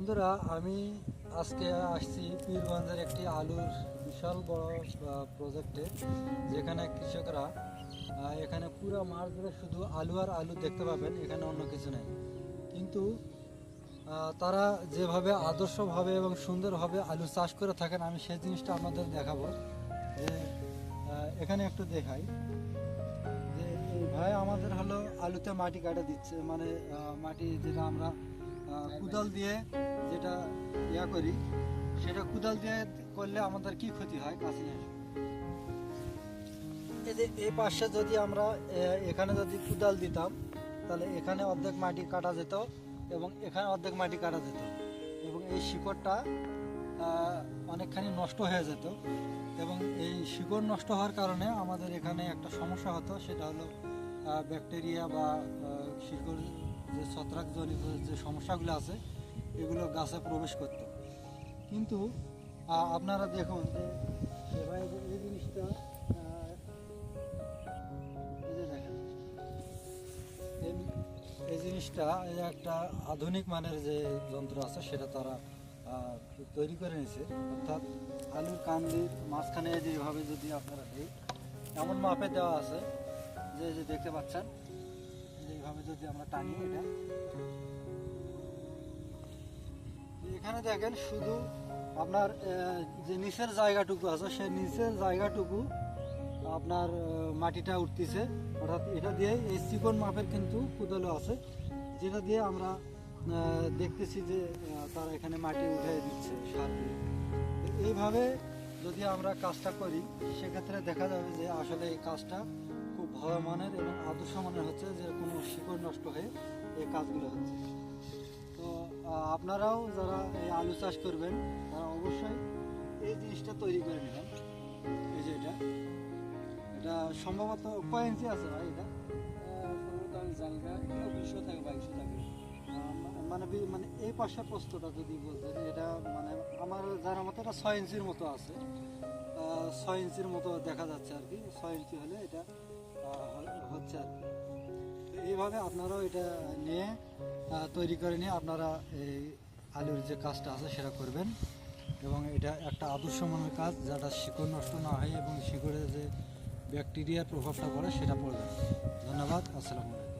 বন্ধুরা, আমি আজকে আসছি পীরগঞ্জের একটি আলুর বিশাল বড় প্রজেক্টে, যেখানে কৃষকরা এখানে পুরো মাঠ জুড়ে শুধু আলু আর আলু দেখতে পাবেন, এখানে অন্য কিছু নেই। কিন্তু তারা যেভাবে আদর্শভাবে এবং সুন্দরভাবে আলু চাষ করে থাকেন, আমি সেই জিনিসটা আপনাদের দেখাবো। যে এখানে একটু দেখাই যে এই ভাই আমাদের হলো আলুতে মাটি কাটা দিচ্ছে, মানে মাটি যেটা আমরা কুদাল দিয়ে যেটা করি, সেটা কুদাল দিয়ে করলে আমাদের কি ক্ষতি হয় কাছে আসে। এই যে এই পাশে যদি আমরা এখানে যদি কুদাল দিতাম, তাহলে এখানে অর্ধেক মাটি কাটা যেত এবং এখানে অর্ধেক মাটি কাটা যেত, এবং এই শিকড়টা অনেকখানি নষ্ট হয়ে যেত। এবং এই শিকড় নষ্ট হওয়ার কারণে আমাদের এখানে একটা সমস্যা হতো, সেটা হলো ব্যাকটেরিয়া বা শিকড় যে ছত্রাকজনিত যে সমস্যাগুলো আছে, এগুলো গাছে প্রবেশ করত। কিন্তু আপনারা দেখুন যে এবার এই জিনিসটা এই জিনিসটা এই একটা আধুনিক মানের যে যন্ত্র আছে, সেটা তারা তৈরি করে নিয়েছে। অর্থাৎ আলুর কান্দির মাঝখানে যেভাবে যদি আপনারা দিই, এমন মাপে দেওয়া আছে যে যে দেখতে পাচ্ছেন, এইভাবে যদি আমরা টানি, এটা এখানে দেখেন শুধু আপনার যে নিচের জায়গাটুকু আছে, সেই নিচের জায়গাটুকু আপনার মাটিটা উঠতেছে। অর্থাৎ এটা দিয়ে এই চিকন মাপের কিন্তু কুদালো আছে, যেটা দিয়ে আমরা দেখতেছি যে তারা এখানে মাটি উঠে দিচ্ছে সার দিয়ে। এইভাবে যদি আমরা কাজটা করি, সেক্ষেত্রে দেখা যাবে যে আসলে এই কাজটা খুব ভালো মানের এবং আদর্শ মানের হচ্ছে, যে কোনো শিকড় নষ্ট হয়ে এই কাজগুলো হচ্ছে। তো আপনারাও যারা এই আলু চাষ করবেন, তারা অবশ্যই এই জিনিসটা তৈরি করে নেবেন। এই যে এটা সম্ভবত কয় ইঞ্চি আছে ভাই? এটা সম্ভবত আমি জানি না, 20 থাকে 22 থাকে। মানে মানে এই পাশের প্রস্তটা যদি বলতেন, এটা মানে আমার জানার মতো এটা 6 ইঞ্চির মতো আছে। 6 ইঞ্চির মতো দেখা যাচ্ছে আর কি। 6 ইঞ্চি হলে এটা হচ্ছে আর কি। এইভাবে আপনারাও এটা নিয়ে তৈরি করে নিয়ে আপনারা এই আলুর যে কাজটা আছে সেটা করবেন, এবং এটা একটা আদর্শ মানের কাজ, যেটা শিকড় নষ্ট না হয় এবং শিকড়ে যে ব্যাকটেরিয়ার প্রভাবটা পড়ে সেটা পড়বে। ধন্যবাদ। আসসালামু আলাইকুম।